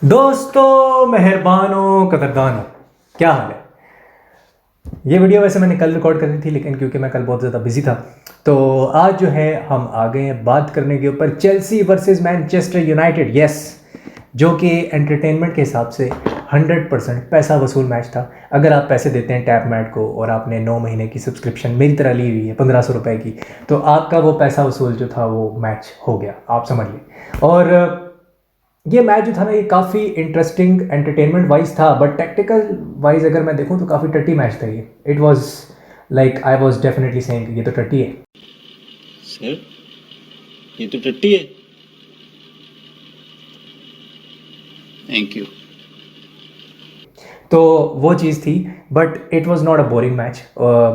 दोस्तों, मेहरबानों, कदरदानों, क्या हाल है। ये वीडियो वैसे मैंने कल रिकॉर्ड करनी थी, लेकिन क्योंकि मैं कल बहुत ज़्यादा बिजी था तो आज जो है हम आ गए हैं बात करने के ऊपर Chelsea versus Manchester United. Yes, जो कि एंटरटेनमेंट के हिसाब से 100% पैसा वसूल मैच था। अगर आप पैसे देते हैं टैप मैट को और आपने 9 महीने की सब्सक्रिप्शन मेरी तरह ली हुई है 1500 रुपये की, तो आपका वो पैसा वसूल जो था वो मैच हो गया, आप समझ लीजिए। और ये मैच जो था ना, ये काफ़ी इंटरेस्टिंग एंटरटेनमेंट वाइज था, बट टेक्टिकल वाइज अगर मैं देखूँ तो काफ़ी टट्टी मैच था ये। It was like I was definitely saying ये तो टट्टी है सर, ये तो टट्टी है। Thank you. तो वो चीज़ थी, but it was not a boring match.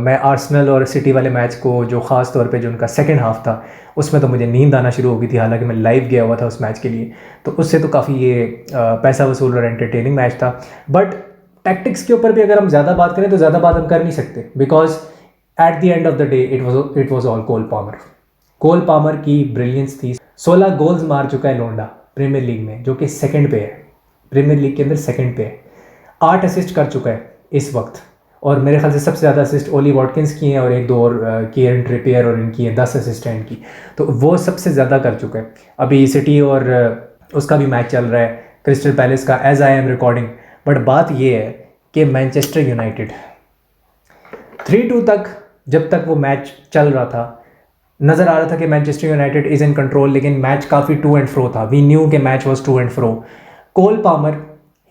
मैं आर्सेनल और सिटी वाले मैच को, जो ख़ास तौर पे जो उनका सेकंड हाफ था, उसमें तो मुझे नींद आना शुरू हो गई थी, हालांकि मैं लाइव गया हुआ था उस मैच के लिए। तो उससे तो काफ़ी ये पैसा वसूल और एंटरटेनिंग मैच था। बट टैक्टिक्स के ऊपर भी अगर हम ज़्यादा बात करें तो ज़्यादा बात हम कर नहीं सकते, because at the end of the day it was all Cole Palmer. Cole Palmer की ब्रिलियंस थी। 16 गोल्स मार चुका है लोंडा प्रीमियर लीग में, जो कि सेकंड पे है, प्रीमियर लीग के अंदर सेकंड पे है। 8 असिस्ट कर चुका है इस वक्त, और मेरे ख्याल से सबसे ज़्यादा असिस्ट ओली वॉटकिंस की हैं और एक दो और किएरन ट्रिपियर और इनकी है 10 असिस्ट हैं इनकी। तो वो सबसे ज़्यादा कर चुका है। अभी सिटी और उसका भी मैच चल रहा है, क्रिस्टल पैलेस का, as I am recording. But बात ये है कि मैनचेस्टर यूनाइटेड 3-2 तक, जब तक वो मैच चल रहा था, नज़र आ रहा था कि Manchester United is in control, लेकिन मैच काफ़ी टू एंड फ्रो था। वी न्यू कि match was to and fro. Cole Palmer,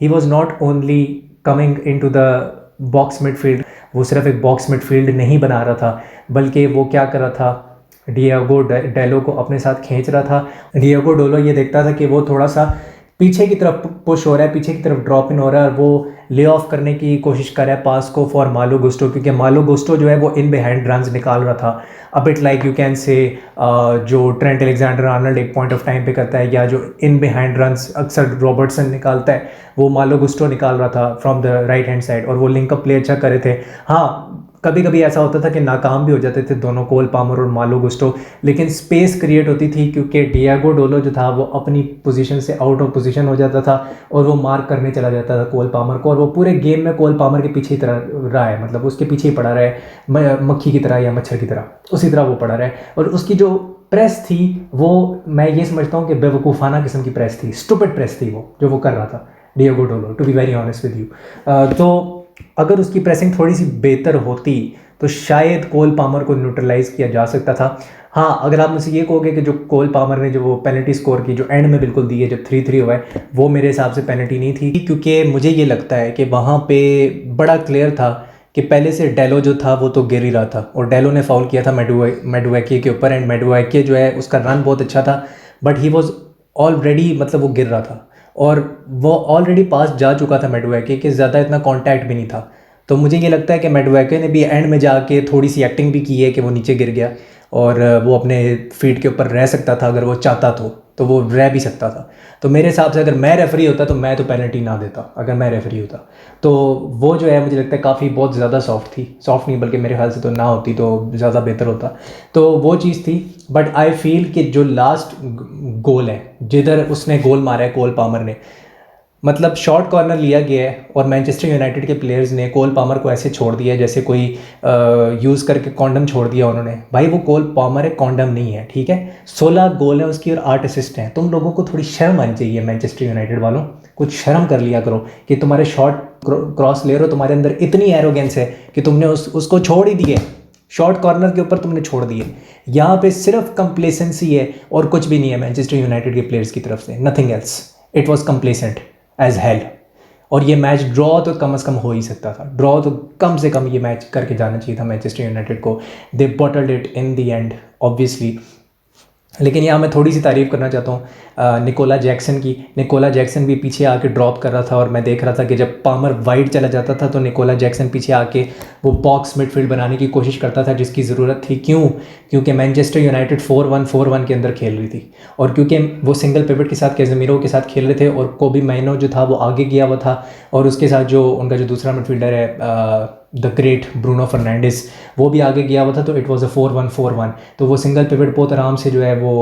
he was not only coming in to the box midfield, वो सिर्फ एक बॉक्स मिडफील्ड नहीं बना रहा था, बल्कि वो क्या कर रहा था, डिएगो डेलो को अपने साथ खींच रहा था। डिएगो डेलो ये देखता था कि वो थोड़ा सा पीछे की तरफ पुश हो रहा है, पीछे की तरफ ड्रॉप इन हो रहा है, और वो ले ऑफ करने की कोशिश कर रहा है पास को फॉर मालो गुस्टो, क्योंकि मालो गुस्टो जो है वो इन बिहाइंड रन्स निकाल रहा था। A bit like you can say जो ट्रेंट अलेक्जेंडर आर्नल्ड एक पॉइंट ऑफ टाइम पे करता है, या जो इन बिहाइंड रन्स अक्सर रॉबर्टसन निकालता है, वो मालो गुस्टो निकाल रहा था from the right hand side, और वो लिंकअप प्ले अच्छा करे थे। हाँ, कभी कभी ऐसा होता था कि नाकाम भी हो जाते थे दोनों, कोल पामर और मालो गुस्टो, लेकिन स्पेस क्रिएट होती थी क्योंकि डिएगो डेलो जो था वो अपनी पोजीशन से आउट ऑफ पोजीशन हो जाता था और वो मार्क करने चला जाता था कोल पामर को, और वो पूरे गेम में कोल पामर के पीछे ही तरह रहा है, मतलब उसके पीछे ही पड़ा रहा है, मक्खी की तरह या मच्छर की तरह, उसी तरह वो पड़ा रहा है। और उसकी जो प्रेस थी वो, मैं ये समझता हूँ कि बेवकूफ़ाना किस्म की प्रेस थी, स्टूपिड प्रेस थी वो जो वो कर रहा था Diego Dalot, to be very honest with you. तो अगर उसकी प्रेसिंग थोड़ी सी बेहतर होती तो शायद कोल पामर को न्यूट्रलाइज किया जा सकता था। हाँ, अगर आप मुझे ये कहोगे कि जो कोल पामर ने जो वो पेनल्टी स्कोर की जो एंड में बिल्कुल दी है, जब 3-3 हुआ है, वो मेरे हिसाब से पेनल्टी नहीं थी, क्योंकि मुझे ये लगता है कि वहाँ पे बड़ा क्लियर था कि पहले से डेलो जो था वो तो गिर ही रहा था, और डेलो ने फाउल किया था मेडुएके के ऊपर, एंड मेडुएके जो है उसका रन बहुत अच्छा था, बट ही वॉज ऑलरेडी, मतलब वो गिर रहा था और वो ऑलरेडी पास जा चुका था मेडुएके के, ज़्यादा इतना कांटेक्ट भी नहीं था। तो मुझे ये लगता है कि मेडुएके ने भी एंड में जाके थोड़ी सी एक्टिंग भी की है कि वो नीचे गिर गया, और वो अपने फीट के ऊपर रह सकता था, अगर वो चाहता तो वो रह भी सकता था। तो मेरे हिसाब से अगर मैं रेफरी होता तो मैं तो पेनल्टी ना देता, अगर मैं रेफरी होता। तो वो जो है मुझे लगता है काफ़ी बहुत ज़्यादा सॉफ्ट थी, सॉफ्ट नहीं बल्कि मेरे ख्याल से तो ना होती तो ज़्यादा बेहतर होता। तो वो चीज़ थी। बट आई फील कि जो लास्ट गोल है, जिधर उसने गोल मारा है कोल पामर ने, मतलब शॉर्ट कॉर्नर लिया गया है और मैनचेस्टर यूनाइटेड के प्लेयर्स ने कोल पामर को ऐसे छोड़ दिया जैसे कोई यूज़ करके कॉन्डम छोड़ दिया उन्होंने। भाई वो कोल पामर है, कॉन्डम नहीं है, ठीक है। 16 गोल है उसकी और 8 असिस्ट हैं। तुम लोगों को थोड़ी शर्म आनी चाहिए, मैनचेस्टर यूनाइटेड वालों, कुछ शर्म कर लिया करो कि तुम्हारे शॉर्ट क्रॉस ले रहे हो, तुम्हारे अंदर इतनी एरोगेंस है कि तुमने उसको छोड़ ही दिए, शॉर्ट कॉर्नर के ऊपर तुमने छोड़ दिए। यहाँ पे सिर्फ कंप्लेसेंसी है और कुछ भी नहीं है मैनचेस्टर यूनाइटेड के प्लेयर्स की तरफ से, nothing else. It was complacent as hell. और ये मैच ड्रॉ तो कम से कम हो ही सकता था, ड्रॉ तो कम से कम ये मैच करके जाना चाहिए था मैनचेस्टर यूनाइटेड को। They bottled it in the end obviously. लेकिन यहाँ मैं थोड़ी सी तारीफ़ करना चाहता हूँ निकोला जैक्सन की। निकोला जैक्सन भी पीछे आके ड्रॉप कर रहा था, और मैं देख रहा था कि जब पामर वाइड चला जाता था तो निकोला जैक्सन पीछे आके वो बॉक्स मिडफील्ड बनाने की कोशिश करता था, जिसकी ज़रूरत थी। क्यों? क्योंकि मैनचेस्टर यूनाइटेड 4-1 के अंदर खेल रही थी, और क्योंकि वो सिंगल पिवट के साथ कैज़ेमीरो के साथ खेल रहे थे, और कोबी माइनो जो था वो आगे गया हुआ था, और उसके साथ जो उनका जो दूसरा मिडफील्डर है द ग्रेट ब्रूनो फर्नांडिस, वो भी आगे गया हुआ था। तो इट वाज अ 4-1 तो वो सिंगल पिवट बहुत आराम से जो है वो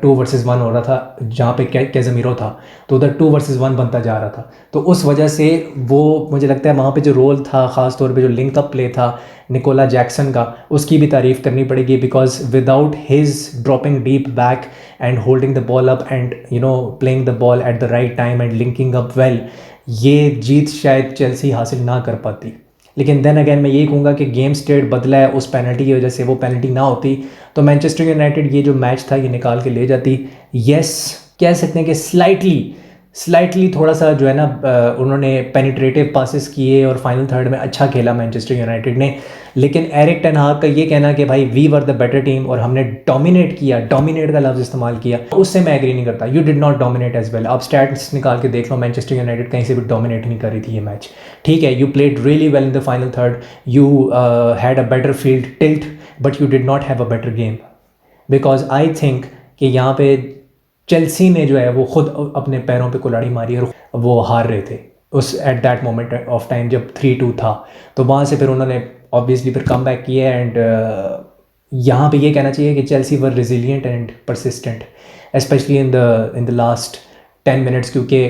2 वर्सेस 1 हो रहा था जहाँ पे कैज़मीरो था, तो उधर 2 वर्सेस 1 बनता जा रहा था। तो उस वजह से वो मुझे लगता है वहाँ पे जो रोल था, ख़ास तौर पे जो लिंक अप प्ले था निकोला जैक्सन का, उसकी भी तारीफ़ करनी पड़ेगी, because without his dropping deep back and holding the ball up and playing the ball at the right time and linking up well, ये जीत शायद चेल्सी हासिल ना कर पाती। लेकिन देन अगेन मैं यही कहूँगा कि गेम स्टेट बदला है उस पेनल्टी की वजह से। वो पेनल्टी ना होती तो मैनचेस्टर यूनाइटेड ये जो मैच था ये निकाल के ले जाती। यस, कह सकते हैं कि स्लाइटली थोड़ा सा जो है ना उन्होंने पेनिट्रेटिव पासेस किए और फाइनल थर्ड में अच्छा खेला मैनचेस्टर यूनाइटेड ने। लेकिन एरिक टेन हाग का ये कहना कि भाई we were the better team और हमने डोमिनेट किया, डोमिनेट का लफ्ज़ इस्तेमाल किया, उससे मैं एग्री नहीं करता। You did not dominate as well. आप स्टैट्स निकाल के देख लो, मैनचेस्टर यूनाइटेड कहीं से भी डोमिनेट नहीं कर रही थी ये मैच। ठीक है, you played really well in the final third, you had a better field tilt, but you did not have a better game. Because I think कि यहाँ पे चेल्सी ने जो है वो खुद अपने पैरों पे कुल्हाड़ी मारी और वो हार रहे थे उस at that moment of time जब 3-2 था। तो वहाँ से फिर उन्होंने ऑब्वियसली फिर कम बैक किया एंड यहाँ पे ये कहना चाहिए कि Chelsea were resilient and persistent, specially in the last 10 minutes, क्योंकि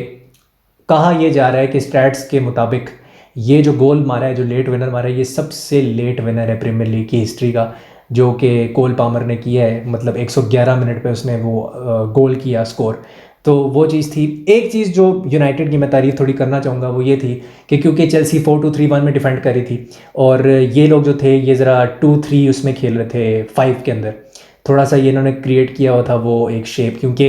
कहा यह जा रहा है कि स्टैट्स के मुताबिक ये जो गोल मारा है, जो लेट विनर मारा है, ये सबसे लेट विनर है प्रीमियर लीग की हिस्ट्री का, जो कि कोल पामर ने किया है। मतलब 111 मिनट पे उसने वो गोल किया स्कोर। तो वो चीज़ थी। एक चीज़ जो यूनाइटेड की मैं तारीफ़ थोड़ी करना चाहूँगा वो ये थी कि क्योंकि चेल्सी 4-2-3-1 में डिफेंड करी थी और ये लोग जो थे ये ज़रा 2-3 उसमें खेल रहे थे 5 के अंदर। थोड़ा सा ये इन्होंने क्रिएट किया हुआ था वो एक शेप, क्योंकि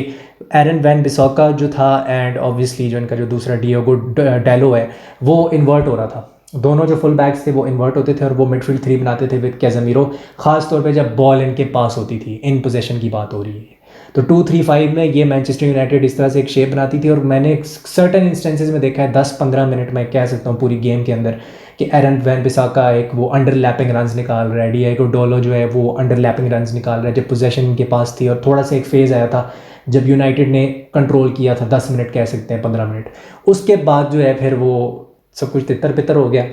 एरन वैन बिसोका जो था एंड ऑब्वियसली जो इनका जो दूसरा डियोगो डैलो है वो इन्वर्ट हो रहा था। दोनों जो फुल बैक्स थे वो इन्वर्ट होते थे और वो मिडफील्ड 3 बनाते थे विद कैज़मीरो, खास तौर पे जब बॉल इनके पास होती थी, इन पोजीशन की बात हो रही है। तो 2-3-5 में ये मैनचेस्टर यूनाइटेड इस तरह से एक शेप बनाती थी और मैंने सर्टन इंस्टेंसेस में देखा है 10-15 मिनट में कह सकता हूँ पूरी गेम के अंदर कि एरन वैन बिसाका एक वो अंडरलैपिंग रन्स निकाल रहा है, डिएगो डोलो जो है वो अंडरलैपिंग रन्स निकाल रहा है जब पोजीशन इनके पास थी। और थोड़ा सा एक फेज़ आया था जब यूनाइटेड ने कंट्रोल किया था 10 मिनट कह सकते हैं, 15 मिनट। उसके बाद जो है फिर वो सब कुछ तितर बितर हो गया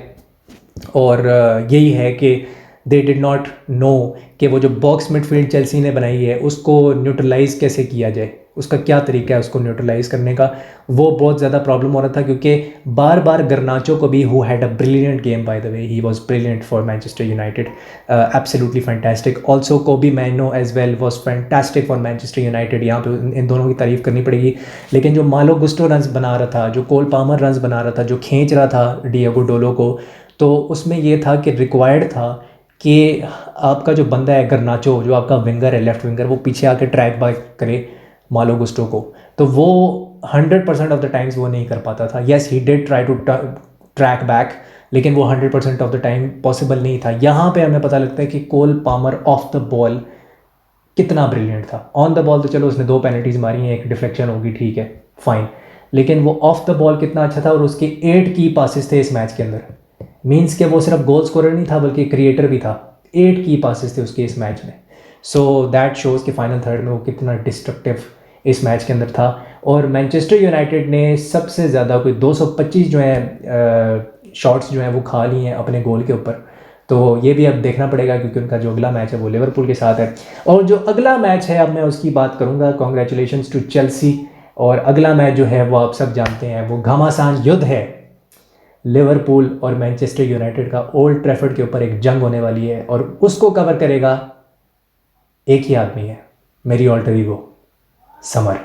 और यही है कि दे डिड नॉट नो कि वो जो बॉक्स मिडफील्ड चेल्सी ने बनाई है उसको न्यूट्रलाइज़ कैसे किया जाए, उसका क्या तरीका है उसको न्यूट्रलाइज़ करने का। वो बहुत ज़्यादा प्रॉब्लम हो रहा था क्योंकि बार बार गर्नाचो को भी, who had a brilliant game by the way, he was brilliant for Manchester United, absolutely fantastic. Also Kobbie Mainoo as well was fantastic for Manchester United. यहाँ पे इन दोनों की तारीफ़ करनी पड़ेगी। लेकिन जो मालो गुस्टो रन्स बना रहा था, जो कोल पामर रन्स बना रहा था, जो खींच रहा था डिएगो डोलो को, तो उसमें ये था कि रिक्वायर्ड था कि आपका जो बंदा है गर्नाचो, जो आपका विंगर है, लेफ्ट विंगर, वो पीछे आके ट्रैक बैक करे मालो गुस्टो को। तो वो 100% ऑफ द टाइम्स वो नहीं कर पाता था। Yes, he did try to track back, लेकिन वो 100% ऑफ द टाइम पॉसिबल नहीं था। यहाँ पे हमें पता लगता है कि Cole Palmer off the ball कितना ब्रिलियंट था। ऑन द बॉल तो चलो उसने 2 पेनल्टीज़ मारी हैं, एक डिफ्लेक्शन होगी, ठीक है फाइन, लेकिन वो ऑफ द बॉल कितना अच्छा था। और उसके 8 की पासिस थे इस मैच के अंदर, मीन्स कि वो सिर्फ गोल स्कोरर नहीं था बल्कि क्रिएटर भी था। 8 की पासिस थे उसके इस मैच में। सो दैट शोज़ कि फाइनल थर्ड में वो कितना डिस्ट्रक्टिव इस मैच के अंदर था। और मैनचेस्टर यूनाइटेड ने सबसे ज़्यादा कोई 225 जो है शॉट्स जो हैं वो खा लिए हैं अपने गोल के ऊपर। तो ये भी अब देखना पड़ेगा क्योंकि उनका जो अगला मैच है वो लिवरपूल के साथ है। और जो अगला मैच है अब मैं उसकी बात करूँगा। Congratulations to Chelsea. और अगला मैच जो है वो आप सब जानते हैं वो घमासान युद्ध है लिवरपूल और मैनचेस्टर यूनाइटेड का। ओल्ड ट्रैफर्ड के ऊपर एक जंग होने वाली है और उसको कवर करेगा एक ही आदमी है, मेरी ऑल्टर ईगो समर।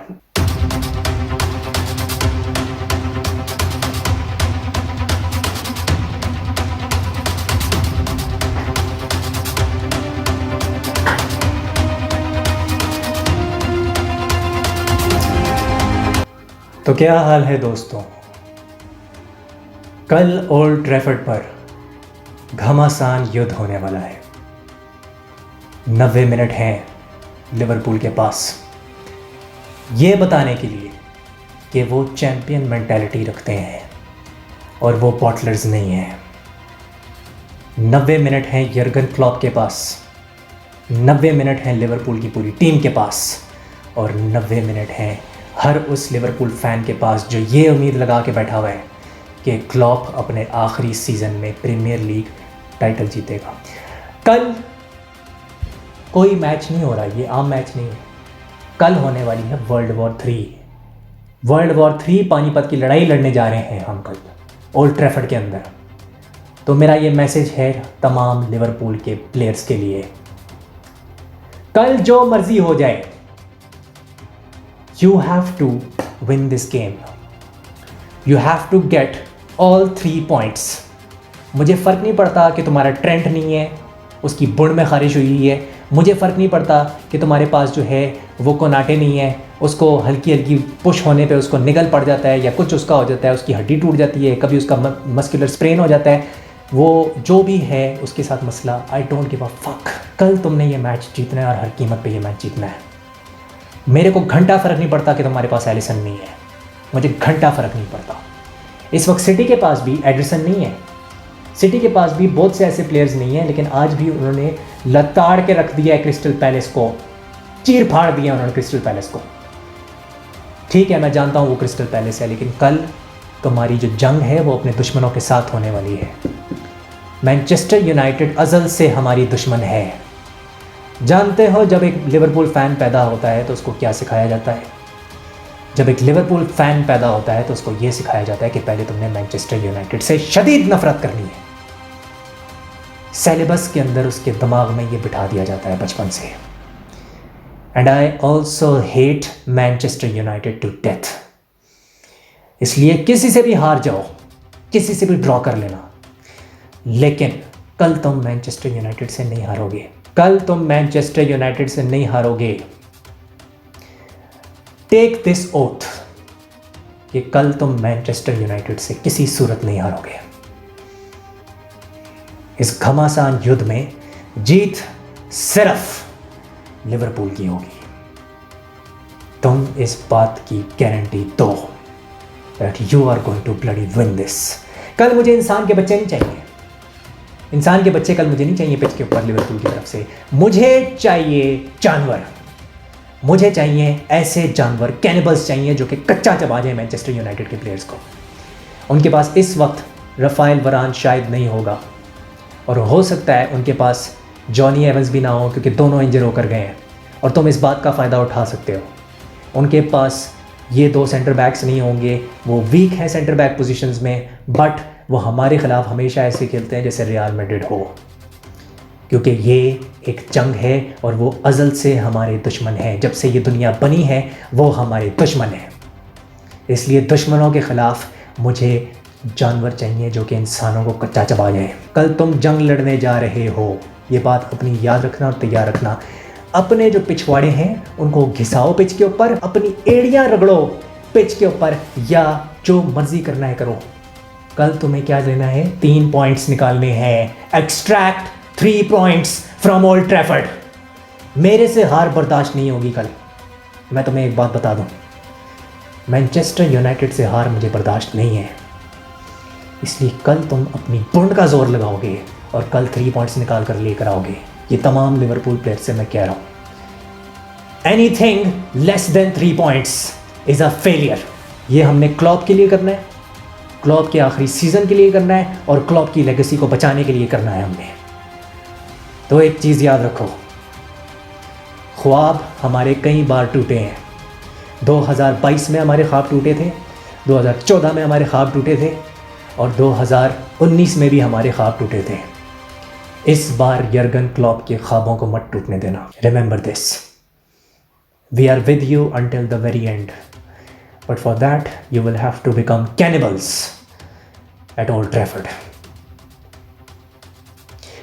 तो क्या हाल है दोस्तों, कल ओल्ड ट्रैफर्ड पर घमासान युद्ध होने वाला है। 90 मिनट हैं लिवरपूल के पास ये बताने के लिए कि वो चैम्पियन मेंटालिटी रखते हैं और वो बॉटलर्स नहीं हैं। 90 मिनट हैं यर्गन क्लॉप के पास, 90 मिनट हैं लिवरपूल की पूरी टीम के पास और 90 मिनट हैं हर उस लिवरपूल फ़ैन के पास जो ये उम्मीद लगा के बैठा हुआ है कि क्लॉप अपने आखिरी सीज़न में प्रीमियर लीग टाइटल जीतेगा। कल कोई मैच नहीं हो रहा, ये आम मैच नहीं है। कल होने वाली है world war 3। World war 3 Panipat की लड़ाई लड़ने जा रहे हैं हम कल ओल्ड ट्रैफर्ड के अंदर। तो मेरा ये मैसेज है तमाम लिवरपूल के प्लेयर्स के लिए, कल जो मर्जी हो जाए, you have to win this game, you have to get all 3 points. मुझे फ़र्क नहीं पड़ता कि तुम्हारा ट्रेंट नहीं है, उसकी बुढ़ में खारिश हुई है, मुझे फ़र्क नहीं पड़ता कि तुम्हारे पास जो है वो कोनाटे नहीं है, उसको हल्की हल्की पुश होने पे उसको निगल पड़ जाता है या कुछ उसका हो जाता है, उसकी हड्डी टूट जाती है, कभी उसका मस्कुलर स्प्रेन हो जाता है, वो जो भी है उसके साथ मसला, आई डोंट गिव अ फक। कल तुमने ये मैच जीतना है और हर कीमत पे ये मैच जीतना है। मेरे को घंटा फ़र्क नहीं पड़ता कि तुम्हारे पास एलिसन नहीं है, मुझे घंटा फ़र्क नहीं पड़ता। इस वक्त सिटी के पास भी एडरसन नहीं है, सिटी के पास भी बहुत से ऐसे प्लेयर्स नहीं हैं, लेकिन आज भी उन्होंने लताड़ के रख दिया है क्रिस्टल पैलेस को, चीर फाड़ दिया उन्होंने क्रिस्टल पैलेस को। ठीक है, मैं जानता हूँ वो क्रिस्टल पैलेस है, लेकिन कल तुम्हारी जो जंग है वो अपने दुश्मनों के साथ होने वाली है। मैनचेस्टर यूनाइटेड अज़ल से हमारी दुश्मन है। जानते हो जब एक लिवरपूल फ़ैन पैदा होता है तो उसको क्या सिखाया जाता है? जब एक लिवरपूल फ़ैन पैदा होता है तो उसको ये सिखाया जाता है कि पहले तुमने मैनचेस्टर यूनाइटेड से शदीद नफरत करनी है। सिलेबस के अंदर उसके दिमाग में ये बिठा दिया जाता है बचपन से। And I also hate Manchester United to death. इसलिए किसी से भी हार जाओ, किसी से भी ड्रॉ कर लेना, लेकिन कल तुम मैनचेस्टर यूनाइटेड से नहीं हारोगे। कल तुम मैनचेस्टर यूनाइटेड से नहीं हारोगे। टेक दिस ओथ कि कल तुम मैनचेस्टर यूनाइटेड से किसी सूरत नहीं हारोगे। इस घमासान युद्ध में जीत सिर्फ लिवरपूल की होगी। तुम इस बात की गारंटी दो that you are going to bloody win this. कल मुझे इंसान के बच्चे नहीं चाहिए, इंसान के बच्चे कल मुझे नहीं चाहिए पिच के ऊपर लिवरपूल की तरफ से। मुझे चाहिए जानवर, मुझे चाहिए ऐसे जानवर, कैनिबल्स चाहिए जो कि कच्चा चबा जाए मैनचेस्टर यूनाइटेड के प्लेयर्स को। उनके पास इस वक्त राफेल वरान शायद नहीं होगा, और हो सकता है उनके पास जॉनी एवंस भी ना हो, क्योंकि दोनों इंजर होकर गए हैं, और तुम इस बात का फ़ायदा उठा सकते हो। उनके पास ये 2 सेंटर बैक्स नहीं होंगे, वो वीक हैं सेंटर बैक पोजीशंस में, बट वो हमारे ख़िलाफ़ हमेशा ऐसे खेलते हैं जैसे रियल मैड्रिड हो, क्योंकि ये एक जंग है और वो अज़ल से हमारे दुश्मन हैं। जब से ये दुनिया बनी है वो हमारे दुश्मन हैं। इसलिए दुश्मनों के ख़िलाफ़ मुझे जानवर चाहिए जो कि इंसानों को कच्चा चबा जाए। कल तुम जंग लड़ने जा रहे हो, ये बात अपनी याद रखना और तैयार रखना। अपने जो पिछवाड़े हैं उनको घिसाओ पिच के ऊपर, अपनी एड़ियाँ रगड़ो पिच के ऊपर, या जो मर्जी करना है करो। कल तुम्हें क्या लेना है? 3 पॉइंट्स निकालने हैं। Extract 3 points from old Trafford. मेरे से हार बर्दाश्त नहीं होगी कल। मैं तुम्हें एक बात बता दूं, मैनचेस्टर यूनाइटेड से हार मुझे बर्दाश्त नहीं है। इसलिए कल तुम अपनी बुंड का जोर लगाओगे और कल 3 पॉइंट्स निकाल कर लेकर आओगे। ये तमाम लिवरपूल प्लेयर्स से मैं कह रहा हूँ, anything less than 3 points is a failure. ये हमने क्लॉप के लिए करना है, क्लॉप के आखिरी सीज़न के लिए करना है, और क्लॉप की लेगेसी को बचाने के लिए करना है हमने। तो एक चीज़ याद रखो, ख्वाब हमारे कई बार टूटे हैं। 2022 में हमारे ख्वाब टूटे थे, 2014 में हमारे ख्वाब टूटे थे, और 2019 में भी हमारे ख्वाब टूटे थे। इस बार यर्गन क्लॉप के ख्वाबों को मत टूटने देना। Remember this, we are with you until the very end, but for that you will have to become cannibals at Old Trafford.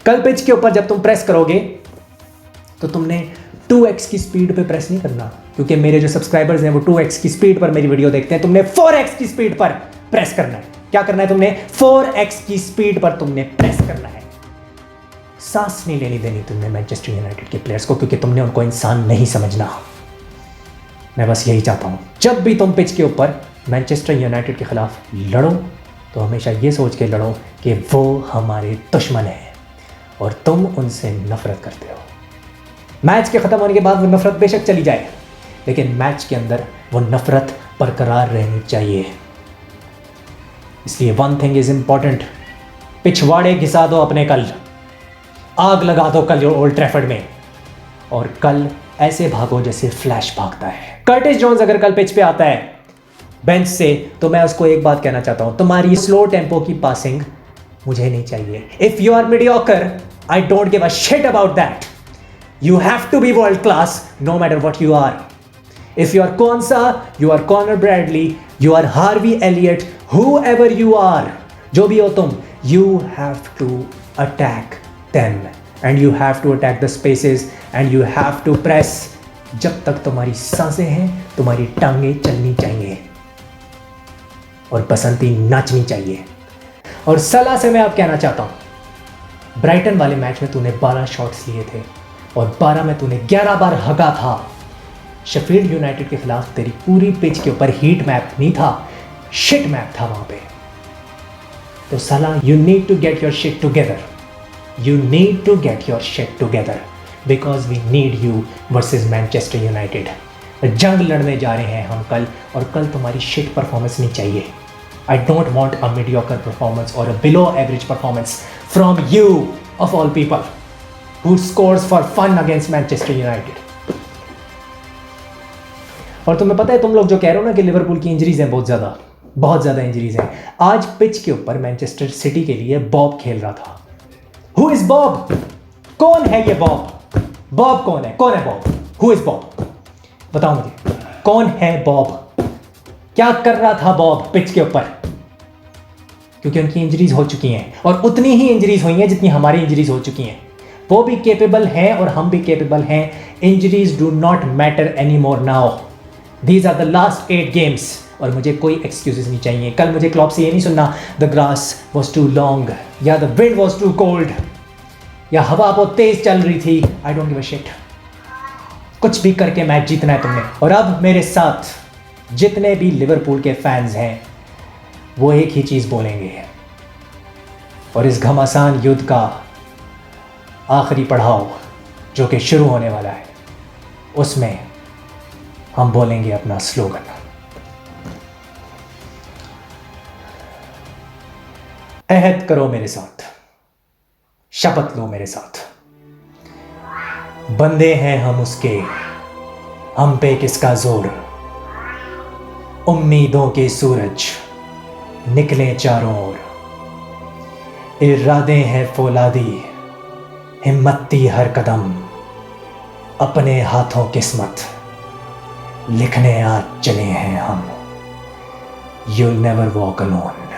कल पिच के ऊपर जब तुम प्रेस करोगे तो तुमने 2x की स्पीड पे प्रेस नहीं करना, क्योंकि मेरे जो सब्सक्राइबर्स हैं वो 2x की स्पीड पर मेरी वीडियो देखते हैं। तुमने 4x की स्पीड पर प्रेस करना है। क्या करना है? तुमने 4x की स्पीड पर तुमने प्रेस करना है। सांस नहीं लेनी देनी तुमने मैनचेस्टर यूनाइटेड के प्लेयर्स को, क्योंकि तुमने उनको इंसान नहीं समझना। मैं बस यही चाहता हूं, जब भी तुम पिच के ऊपर मैनचेस्टर यूनाइटेड के खिलाफ लड़ो तो हमेशा ये सोच के लड़ो कि वो हमारे दुश्मन हैं और तुम उनसे नफरत करते हो। मैच के ख़त्म होने के बाद वो नफरत बेशक चली जाए, लेकिन मैच के अंदर वो नफरत बरकरार रहनी चाहिए। इसलिए वन थिंग इज़ इम्पॉर्टेंट, पिछवाड़े घिसा दो अपने, कल आग लगा दो कल ओल्ड ट्रैफर्ड में, और कल ऐसे भागो जैसे फ्लैश भागता है। कर्टिस जोन्स अगर कल पिच पे आता है बेंच से, तो मैं उसको एक बात कहना चाहता हूं, तुम्हारी स्लो टेम्पो की पासिंग मुझे नहीं चाहिए। If you are mediocre, I don't give a shit about that. You have to be world class no matter what you are. If you are Konsa, you are Conor Bradley, you are Harvey Elliott, whoever you are, जो भी हो तुम, you have to attack them and you have to attack the spaces and you have to press. जब तक तुम्हारी सांसें हैं, तुम्हारी टांगें चलनी चाहिए और बसंती नाचनी चाहिए। और सलाह से मैं अब कहना चाहता हूं, ब्राइटन वाले मैच में तूने 12 शॉट्स लिए थे और 12 में तूने 11 बार हगा था। शेफील्ड यूनाइटेड के खिलाफ तेरी पूरी पिच के ऊपर हीट मैप नहीं था, शिट मैप था वहां पे। तो सलाह, you need to get your shit together, you need to get your shit together because we need you versus Manchester United. जंग लड़ने जा रहे हैं हम कल, और कल तुम्हारी शिट परफॉर्मेंस नहीं चाहिए। I don't want a mediocre performance और a below average performance from you of all people who scores for fun against Manchester United। और तुम्हें पता है, तुम लोग जो कह रहे हो ना कि लिवरपूल की इंजरीज हैं बहुत ज़्यादा इंजरीज हैं, आज पिच के ऊपर मैनचेस्टर सिटी के लिए बॉब खेल रहा था। Who is Bob? कौन है ये बॉब? बॉब कौन है बॉब? Who is Bob? बताओ मुझे, कौन है बॉब? क्या कर रहा था बॉब पिच के ऊपर? क्योंकि उनकी इंजरीज हो चुकी हैं और उतनी ही इंजरीज हुई हैं जितनी हमारी इंजरीज हो चुकी हैं। वो भी केपेबल हैं और हम भी केपेबल हैं। Injuries do not matter any more now. These are the last 8 games और मुझे कोई एक्सक्यूजेस नहीं चाहिए। कल मुझे क्लॉप से ये नहीं सुनना the grass was too long या the wind was too cold या हवा बहुत तेज चल रही थी। I don't give a shit. कुछ भी करके मैच जीतना है तुमने। और अब मेरे साथ जितने भी लिवरपूल के फैंस हैं वो एक ही चीज़ बोलेंगे, और इस घमासान युद्ध का आखिरी पड़ाव जो कि शुरू होने वाला है, उसमें हम बोलेंगे अपना स्लोगन, अहद करो मेरे साथ, शपथ लो मेरे साथ, बंदे हैं हम उसके, हम पे किसका जोर, उम्मीदों के सूरज निकले चारों ओर, इरादे हैं फौलादी, हिम्मती हर कदम, अपने हाथों किस्मत लिखने आज चले हैं हम। You'll never walk alone।